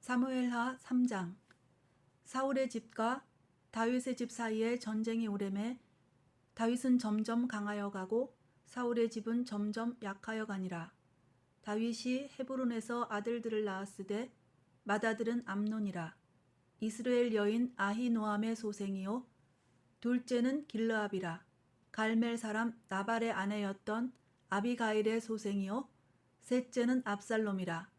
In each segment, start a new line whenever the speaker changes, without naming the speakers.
사무엘하 3장. 사울의 집과 다윗의 집 사이에 전쟁이 오래매 다윗은 점점 강하여 가고 사울의 집은 점점 약하여 가니라. 다윗이 헤브론에서 아들들을 낳았으되 맏아들은 암논이라. 이스라엘 여인 아히노암의 소생이요 둘째는 길르압이라. 갈멜 사람 나발의 아내였던 아비가일의 소생이요 셋째는 압살롬이라.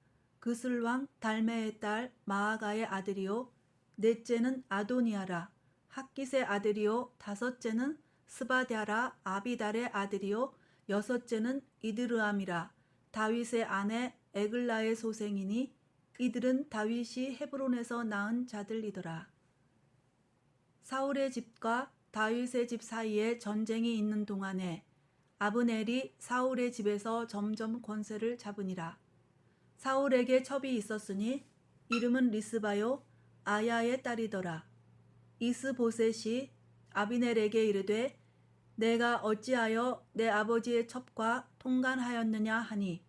그슬 왕 달메의 딸 마아가의 아들이요 넷째는 아도니아라. 학깃의 아들이요 다섯째는 스바랴라 아비달의 아들이요 여섯째는 이드르암이라. 다윗의 아내 에글라의 소생이니 이들은 다윗이 헤브론에서 낳은 자들이더라. 사울의 집과 다윗의 집 사이에 전쟁이 있는 동안에 아브넬이 사울의 집에서 점점 권세를 잡으니라. 사울에게 첩이 있었으니 이름은 리스바요 아야의 딸이더라. 이스보셋이 아비넬에게 이르되 내가 어찌하여 내 아버지의 첩과 통간하였느냐 하니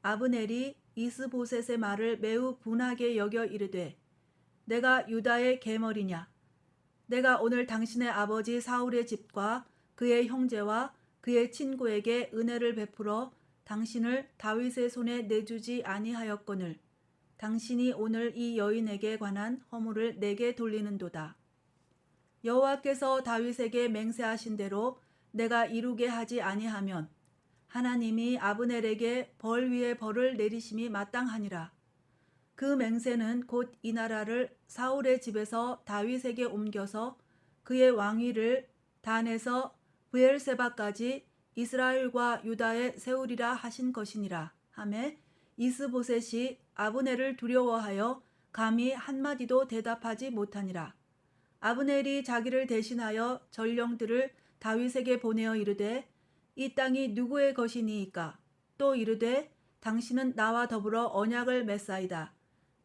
아브넬이 이스보셋의 말을 매우 분하게 여겨 이르되 내가 유다의 계머리냐. 내가 오늘 당신의 아버지 사울의 집과 그의 형제와 그의 친구에게 은혜를 베풀어 당신을 다윗의 손에 내주지 아니하였거늘 당신이 오늘 이 여인에게 관한 허물을 내게 돌리는도다. 여호와께서 다윗에게 맹세하신 대로 내가 이루게 하지 아니하면 하나님이 아브넬에게 벌 위에 벌을 내리심이 마땅하니라. 그 맹세는 곧 이 나라를 사울의 집에서 다윗에게 옮겨서 그의 왕위를 단에서 브엘세바까지 이스라엘과 유다에 세우리라 하신 것이니라 하매 이스보셋이 아브넬을 두려워하여 감히 한마디도 대답하지 못하니라. 아브넬이 자기를 대신하여 전령들을 다윗에게 보내어 이르되 이 땅이 누구의 것이니이까. 또 이르되 당신은 나와 더불어 언약을 맺사이다.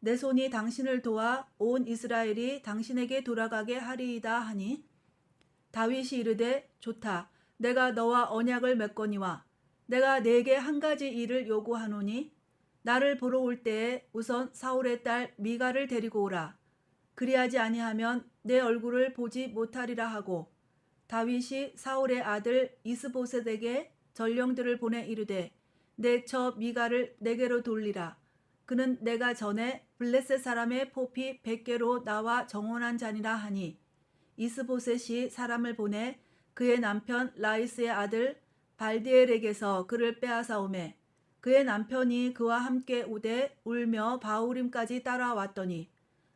내 손이 당신을 도와 온 이스라엘이 당신에게 돌아가게 하리이다 하니 다윗이 이르되 좋다. 내가 너와 언약을 맺거니와 내가 네게 한 가지 일을 요구하노니 나를 보러 올 때에 우선 사울의 딸 미가를 데리고 오라. 그리하지 아니하면 내 얼굴을 보지 못하리라 하고 다윗이 사울의 아들 이스보셋에게 전령들을 보내 이르되 내 처 미가를 내게로 돌리라. 그는 내가 전에 블레셋 사람의 포피 100개로 나와 정원한 자니라 하니 이스보셋이 사람을 보내 그의 남편 라이스의 아들 발디엘에게서 그를 빼앗아 오매 그의 남편이 그와 함께 오되 울며 바후림까지 따라왔더니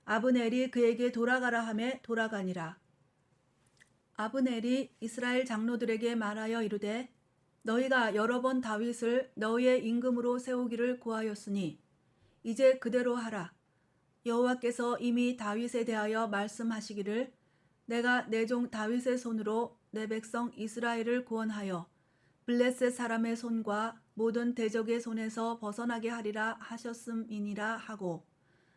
아브넬이 그에게 돌아가라 하매 돌아가니라. 아브넬이 이스라엘 장로들에게 말하여 이르되 너희가 여러 번 다윗을 너희의 임금으로 세우기를 구하였으니 이제 그대로 하라. 여호와께서 이미 다윗에 대하여 말씀하시기를 내가 내 종 다윗의 손으로 내 백성 이스라엘을 구원하여 블레셋 사람의 손과 모든 대적의 손에서 벗어나게 하리라 하셨음이니라 하고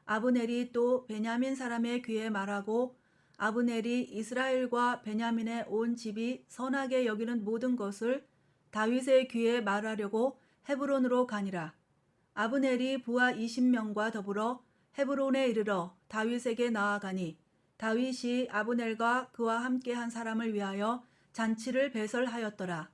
아브넬이 또 베냐민 사람의 귀에 말하고 아브넬이 이스라엘과 베냐민의 온 집이 선하게 여기는 모든 것을 다윗의 귀에 말하려고 헤브론으로 가니라. 아브넬이 부하 20명과 더불어 헤브론에 이르러 다윗에게 나아가니 다윗이 아브넬과 그와 함께 한 사람을 위하여 잔치를 배설하였더라.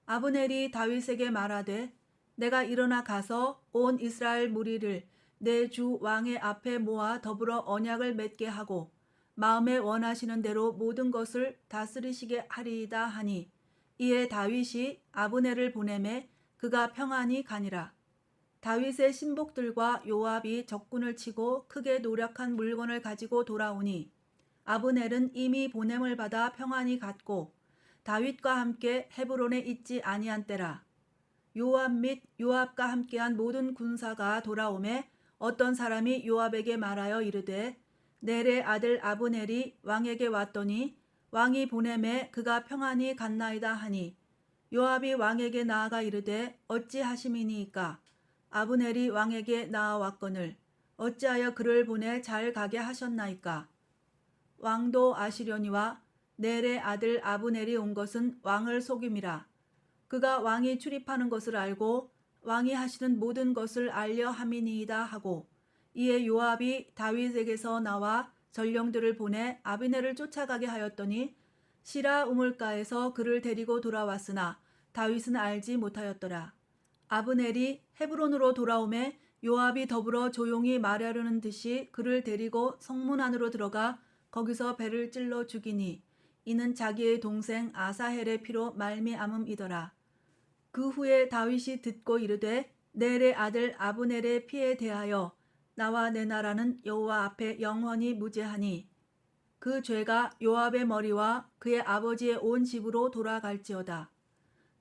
아브넬이 다윗에게 말하되 내가 일어나 가서 온 이스라엘 무리를 내 주 왕의 앞에 모아 더불어 언약을 맺게 하고 마음에 원하시는 대로 모든 것을 다스리시게 하리이다 하니 이에 다윗이 아브넬을 보내매 그가 평안히 가니라. 다윗의 신복들과 요압이 적군을 치고 크게 노력한 물건을 가지고 돌아오니 아브넬은 이미 보냄을 받아 평안히 갔고 다윗과 함께 헤브론에 있지 아니한 때라. 요압 및 요압과 함께한 모든 군사가 돌아오매 어떤 사람이 요압에게 말하여 이르되 넬의 아들 아브넬이 왕에게 왔더니 왕이 보내매 그가 평안히 갔나이다 하니 요압이 왕에게 나아가 이르되 어찌하심이니이까. 아브넬이 왕에게 나아왔거늘 어찌하여 그를 보내 잘 가게 하셨나이까. 왕도 아시려니와 넬의 아들 아브넬이 온 것은 왕을 속임이라. 그가 왕이 출입하는 것을 알고 왕이 하시는 모든 것을 알려 함이니이다 하고 이에 요압이 다윗에게서 나와 전령들을 보내 아비넬을 쫓아가게 하였더니 시라 우물가에서 그를 데리고 돌아왔으나 다윗은 알지 못하였더라. 아브넬이 헤브론으로 돌아오매 요압이 더불어 조용히 말하려는 듯이 그를 데리고 성문 안으로 들어가 거기서 배를 찔러 죽이니 이는 자기의 동생 아사헬의 피로 말미암음이더라. 그 후에 다윗이 듣고 이르되 넬의 아들 아브넬의 피에 대하여 나와 내 나라는 여호와 앞에 영원히 무죄하니 그 죄가 요압의 머리와 그의 아버지의 온 집으로 돌아갈지어다.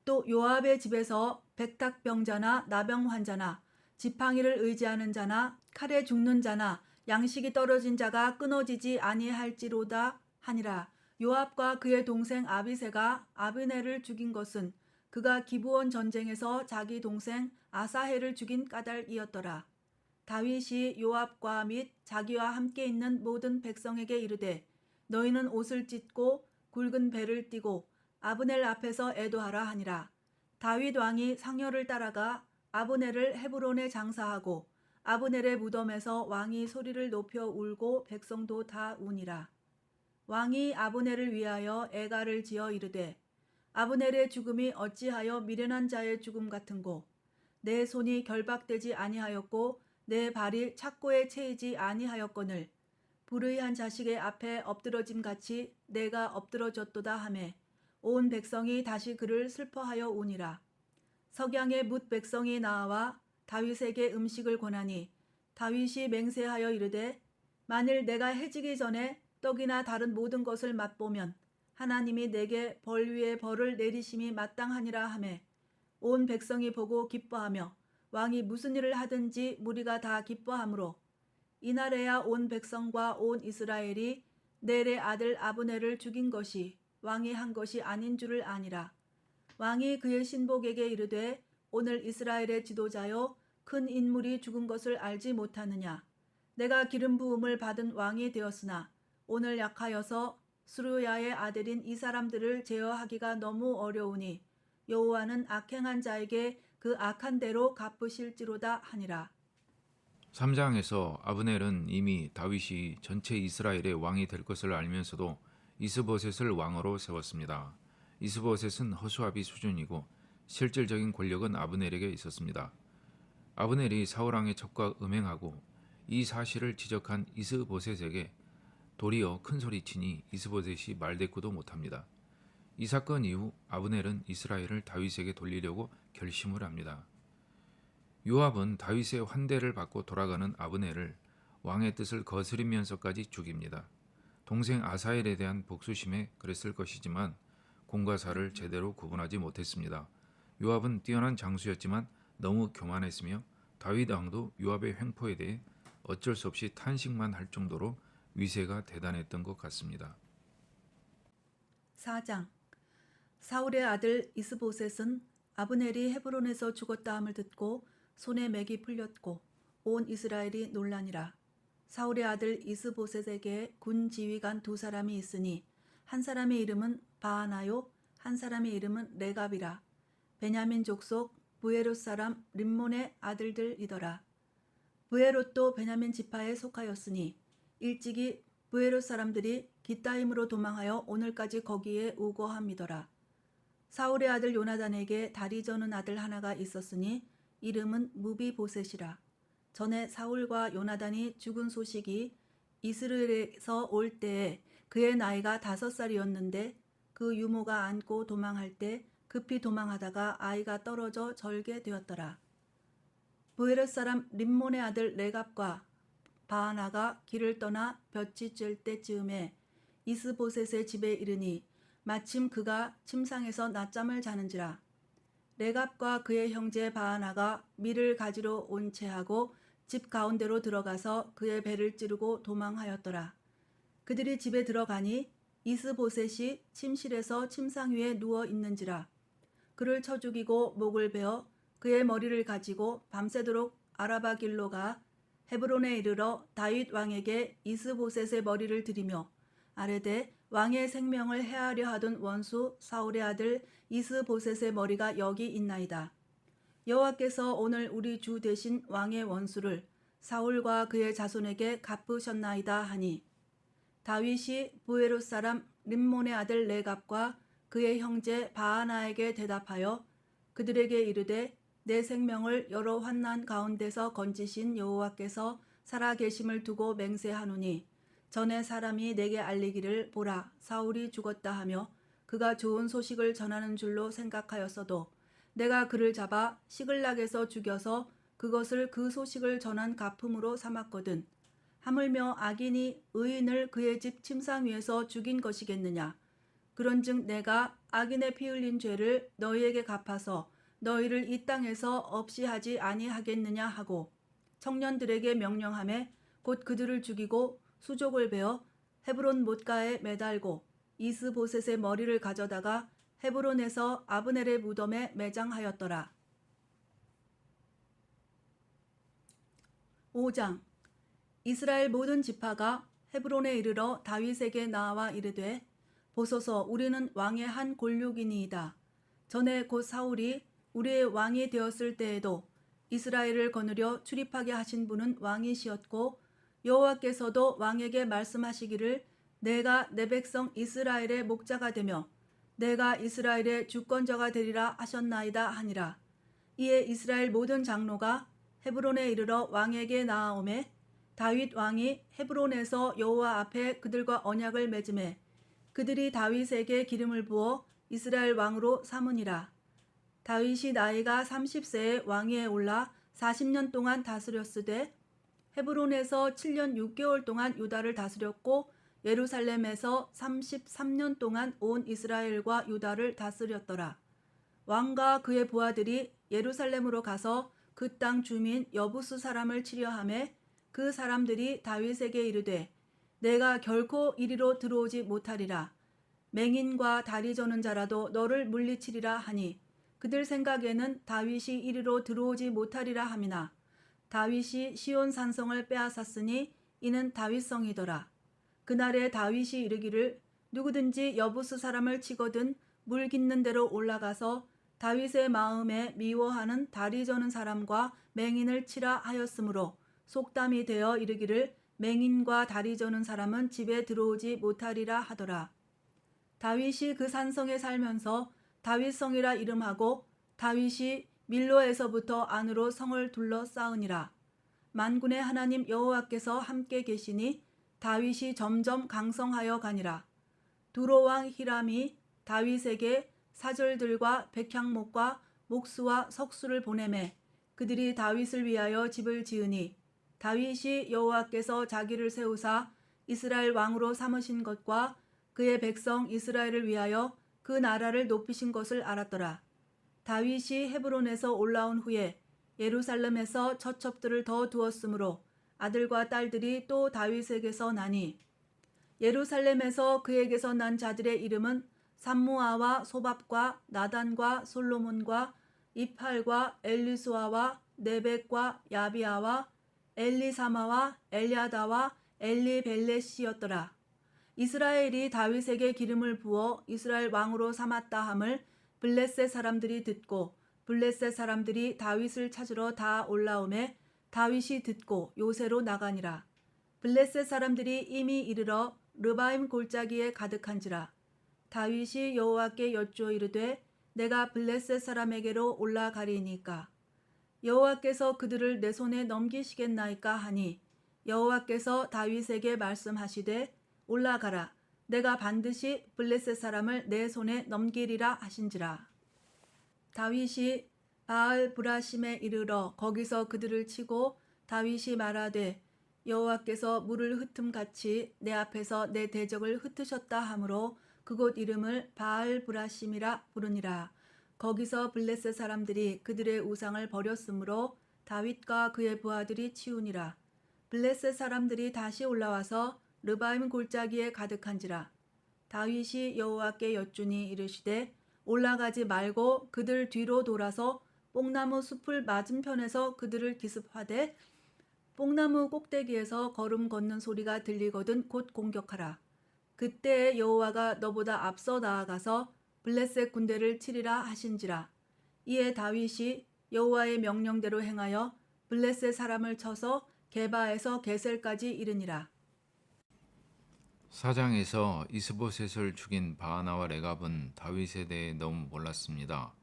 또 요압의 집에서 백탁병자나 나병 환자나 지팡이를 의지하는 자나 칼에 죽는 자나 양식이 떨어진 자가 끊어지지 아니할지로다 하니라. 요압과 그의 동생 아비새가 아브넬을 죽인 것은 그가 기브온 전쟁에서 자기 동생 아사헬을 죽인 까닭이었더라. 다윗이 요압과 및 자기와 함께 있는 모든 백성에게 이르되 너희는 옷을 찢고 굵은 배를 띠고 아브넬 앞에서 애도하라 하니라. 다윗 왕이 상여를 따라가 아브넬을 헤브론에 장사하고 아브넬의 무덤에서 왕이 소리를 높여 울고 백성도 다 우니라. 왕이 아브넬을 위하여 애가를 지어 이르되 아브넬의 죽음이 어찌하여 미련한 자의 죽음 같은고 내 손이 결박되지 아니하였고 내 발이 착고에 채이지 아니하였거늘 불의한 자식의 앞에 엎드러짐 같이 내가 엎드러졌도다 하매 온 백성이 다시 그를 슬퍼하여 우니라. 석양에 뭇 백성이 나와 다윗에게 음식을 권하니 다윗이 맹세하여 이르되 만일 내가 해지기 전에 떡이나 다른 모든 것을 맛보면 하나님이 내게 벌 위에 벌을 내리심이 마땅하니라 하매 온 백성이 보고 기뻐하며 왕이 무슨 일을 하든지 무리가 다 기뻐하므로 이날에야 온 백성과 온 이스라엘이 넬의 아들 아브넬을 죽인 것이 왕이 한 것이 아닌 줄을 아니라. 왕이 그의 신복에게 이르되 오늘 이스라엘의 지도자여 큰 인물이 죽은 것을 알지 못하느냐. 내가 기름 부음을 받은 왕이 되었으나 오늘 약하여서 수르야의 아들인 이 사람들을 제어하기가 너무 어려우니 여호와는 악행한 자에게 그 악한 대로 갚으실지로다 하니라.
3장에서 아브넬은 이미 다윗이 전체 이스라엘의 왕이 될 것을 알면서도 이스보셋을 왕으로 세웠습니다. 이스보셋은 허수아비 수준이고 실질적인 권력은 아브넬에게 있었습니다. 아브넬이 사울왕의 첩과 음행하고 이 사실을 지적한 이스보셋에게 도리어 큰 소리치니 이스보셋이 말대꾸도 못합니다. 이 사건 이후 아브넬은 이스라엘을 다윗에게 돌리려고 결심을 합니다. 요압은 다윗의 환대를 받고 돌아가는 아브넬을 왕의 뜻을 거스리면서까지 죽입니다. 동생 아사엘에 대한 복수심에 그랬을 것이지만 공과 사를 제대로 구분하지 못했습니다. 요압은 뛰어난 장수였지만 너무 교만했으며 다윗 왕도 요압의 횡포에 대해 어쩔 수 없이 탄식만 할 정도로 위세가 대단했던 것 같습니다.
4장 사울의 아들 이스보셋은 아브넬이 헤브론에서 죽었다 함을 듣고 손에 맥이 풀렸고 온 이스라엘이 놀라니라. 사울의 아들 이스보셋에게 군 지휘관 두 사람이 있으니 한 사람의 이름은 바하나요 한 사람의 이름은 레갑이라. 베냐민 족속 부에롯 사람 림몬의 아들들이더라. 부에롯도 베냐민 지파에 속하였으니 일찍이 부에롯 사람들이 깃다임으로 도망하여 오늘까지 거기에 우거함이더라. 사울의 아들 요나단에게 다리 저는 아들 하나가 있었으니 이름은 무비보셋이라. 전에 사울과 요나단이 죽은 소식이 이스라엘에서 올 때에 그의 나이가 5살이었는데 그 유모가 안고 도망할 때 급히 도망하다가 아이가 떨어져 절게 되었더라. 부에롯 사람 림몬의 아들 레갑과 바하나가 길을 떠나 볕이 쬐 때쯤에 이스보셋의 집에 이르니 마침 그가 침상에서 낮잠을 자는지라. 레갑과 그의 형제 바하나가 밀을 가지러 온 채하고 집 가운데로 들어가서 그의 배를 찌르고 도망하였더라. 그들이 집에 들어가니 이스보셋이 침실에서 침상 위에 누워 있는지라. 그를 쳐 죽이고 목을 베어 그의 머리를 가지고 밤새도록 아라바 길로 가 헤브론에 이르러 다윗 왕에게 이스보셋의 머리를 드리며 아뢰되 왕의 생명을 해하려 하던 원수 사울의 아들 이스보셋의 머리가 여기 있나이다. 여호와께서 오늘 우리 주 대신 왕의 원수를 사울과 그의 자손에게 갚으셨나이다 하니 다윗이 부에롯 사람 림몬의 아들 레갑과 그의 형제 바하나에게 대답하여 그들에게 이르되 내 생명을 여러 환난 가운데서 건지신 여호와께서 살아계심을 두고 맹세하노니 전에 사람이 내게 알리기를 보라 사울이 죽었다 하며 그가 좋은 소식을 전하는 줄로 생각하였어도 내가 그를 잡아 시글락에서 죽여서 그것을 그 소식을 전한 갚음으로 삼았거든. 하물며 악인이 의인을 그의 집 침상 위에서 죽인 것이겠느냐. 그런즉 내가 악인의 피 흘린 죄를 너희에게 갚아서 너희를 이 땅에서 없이 하지 아니하겠느냐 하고 청년들에게 명령하매 곧 그들을 죽이고 수족을 베어 헤브론 못가에 매달고 이스보셋의 머리를 가져다가 헤브론에서 아브넬의 무덤에 매장하였더라. 5장 이스라엘 모든 지파가 헤브론에 이르러 다윗에게 나와 이르되 보소서 우리는 왕의 한 골육이니이다. 전에 곧 사울이 우리의 왕이 되었을 때에도 이스라엘을 거느려 출입하게 하신 분은 왕이시었고 여호와께서도 왕에게 말씀하시기를 내가 내 백성 이스라엘의 목자가 되며 내가 이스라엘의 주권자가 되리라 하셨나이다 하니라. 이에 이스라엘 모든 장로가 헤브론에 이르러 왕에게 나아오매 다윗 왕이 헤브론에서 여호와 앞에 그들과 언약을 맺음에 그들이 다윗에게 기름을 부어 이스라엘 왕으로 삼으니라. 다윗이 나이가 30세에 왕위에 올라 40년 동안 다스렸으되 헤브론에서 7년 6개월 동안 유다를 다스렸고 예루살렘에서 33년 동안 온 이스라엘과 유다를 다스렸더라. 왕과 그의 부하들이 예루살렘으로 가서 그 땅 주민 여부수 사람을 치려하매 그 사람들이 다윗에게 이르되 내가 결코 이리로 들어오지 못하리라. 맹인과 다리 저는 자라도 너를 물리치리라 하니 그들 생각에는 다윗이 이리로 들어오지 못하리라 함이나 다윗이 시온 산성을 빼앗았으니 이는 다윗성이더라. 그날에 다윗이 이르기를 누구든지 여부수 사람을 치거든 물 깃는 데로 올라가서 다윗의 마음에 미워하는 다리 저는 사람과 맹인을 치라 하였으므로 속담이 되어 이르기를 맹인과 다리 저는 사람은 집에 들어오지 못하리라 하더라. 다윗이 그 산성에 살면서 다윗성이라 이름하고 다윗이 밀로에서부터 안으로 성을 둘러싸으니라. 만군의 하나님 여호와께서 함께 계시니 다윗이 점점 강성하여 가니라. 두로왕 히람이 다윗에게 사절들과 백향목과 목수와 석수를 보내매 그들이 다윗을 위하여 집을 지으니 다윗이 여호와께서 자기를 세우사 이스라엘 왕으로 삼으신 것과 그의 백성 이스라엘을 위하여 그 나라를 높이신 것을 알았더라. 다윗이 헤브론에서 올라온 후에 예루살렘에서 처첩들을 더 두었으므로 아들과 딸들이 또 다윗에게서 나니 예루살렘에서 그에게서 난 자들의 이름은 삼무아와 소밥과 나단과 솔로몬과 이팔과 엘리수아와 네벡과 야비아와 엘리사마와 엘야다와 엘리벨렛이었더라. 이스라엘이 다윗에게 기름을 부어 이스라엘 왕으로 삼았다 함을 블레셋 사람들이 듣고 블레셋 사람들이 다윗을 찾으러 다 올라오매 다윗이 듣고 요새로 나가니라. 블레셋 사람들이 이미 이르러 르바임 골짜기에 가득한지라. 다윗이 여호와께 여쭈어 이르되 내가 블레셋 사람에게로 올라가리이니까 여호와께서 그들을 내 손에 넘기시겠나이까 하니 여호와께서 다윗에게 말씀하시되 올라가라 내가 반드시 블레셋 사람을 내 손에 넘기리라 하신지라. 다윗이 바알 브라심에 이르러 거기서 그들을 치고 다윗이 말하되 여호와께서 물을 흩음같이 내 앞에서 내 대적을 흩으셨다 하므로 그곳 이름을 바알 브라심이라 부르니라. 거기서 블레셋 사람들이 그들의 우상을 버렸으므로 다윗과 그의 부하들이 치우니라. 블레셋 사람들이 다시 올라와서 르바임 골짜기에 가득한지라. 다윗이 여호와께 여쭈니 이르시되 올라가지 말고 그들 뒤로 돌아서 뽕나무 숲을 맞은편에서 그들을 기습하되 뽕나무 꼭대기에서 걸음 걷는 소리가 들리거든 곧 공격하라. 그때에 여호와가 너보다 앞서 나아가서 블레셋 군대를 치리라 하신지라. 이에 다윗이 여호와의 명령대로 행하여 블레셋 사람을 쳐서 게바에서 게셀까지 이르니라.
4장에서 이스보셋을 죽인 바하나와 레갑은 다윗에 대해 너무 몰랐습니다.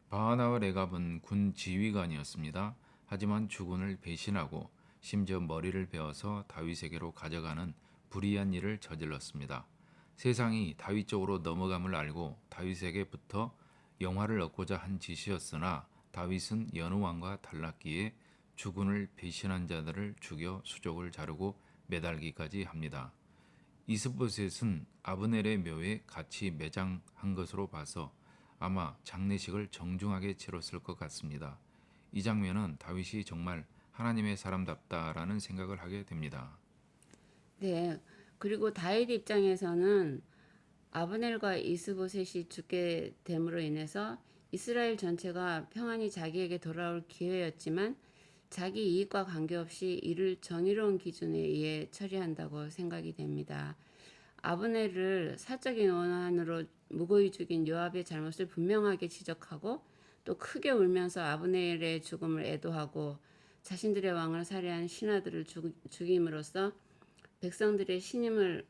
바하나와 레갑은 군 지휘관이었습니다. 하지만 주군을 배신하고 심지어 머리를 베어서 다윗에게로 가져가는 불의한 일을 저질렀습니다. 세상이 다윗 쪽으로 넘어감을 알고 다윗에게부터 영화를 얻고자 한 짓이었으나 다윗은 여느 왕과 달랐기에 주군을 배신한 자들을 죽여 수족을 자르고 매달기까지 합니다. 이스보셋은 아브넬의 묘에 같이 매장한 것으로 봐서 아마 장례식을 정중하게 치렀을 것 같습니다. 이 장면은 다윗이 정말 하나님의 사람답다라는 생각을 하게 됩니다.
네. 그리고 다윗 입장에서는 아브넬과 이스보셋이 죽게 됨으로 인해서 이스라엘 전체가 평안히 자기에게 돌아올 기회였지만 자기 이익과 관계없이 이를 정의로운 기준에 의해 처리한다고 생각이 됩니다. 아브넬을 사적인 원한으로 무고히 죽인 요압의 잘못을 분명하게 지적하고 또 크게 울면서 아브넬의 죽음을 애도하고 자신들의 왕을 살해한 신하들을 죽임으로써 백성들의 신임을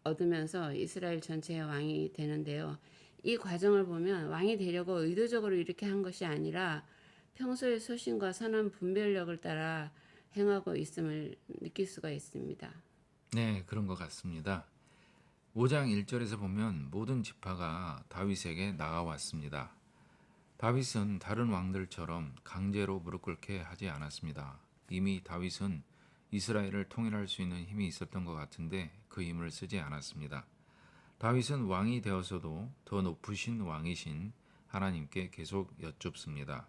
얻으면서 이스라엘 전체의 왕이 되는데요. 이 과정을 보면 왕이 되려고 의도적으로 이렇게 한 것이 아니라 평소의 소신과 선한 분별력을 따라 행하고 있음을 느낄 수가 있습니다.
네, 그런 것 같습니다. 5장 1절에서 보면 모든 지파가 다윗에게 나가왔습니다. 다윗은 다른 왕들처럼 강제로 무릎 꿇게 하지 않았습니다. 이미 다윗은 이스라엘을 통일할 수 있는 힘이 있었던 것 같은데 그 힘을 쓰지 않았습니다. 다윗은 왕이 되어서도 더 높으신 왕이신 하나님께 계속 여쭙습니다.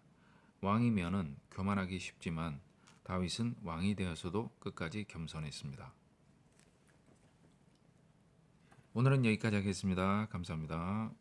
왕이면은 교만하기 쉽지만 다윗은 왕이 되어서도 끝까지 겸손했습니다. 오늘은 여기까지 하겠습니다. 감사합니다.